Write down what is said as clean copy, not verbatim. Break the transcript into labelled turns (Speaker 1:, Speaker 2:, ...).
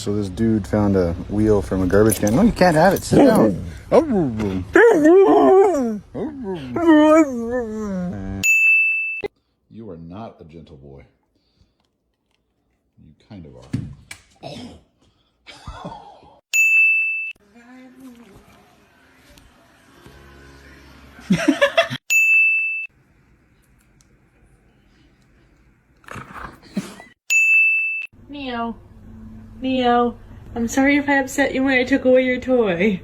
Speaker 1: So this dude found a wheel from a garbage can. No, you can't have it. Sit down. You are not a gentle boy. You kind of are.
Speaker 2: Neo, I'm sorry if I upset you when I took away your toy.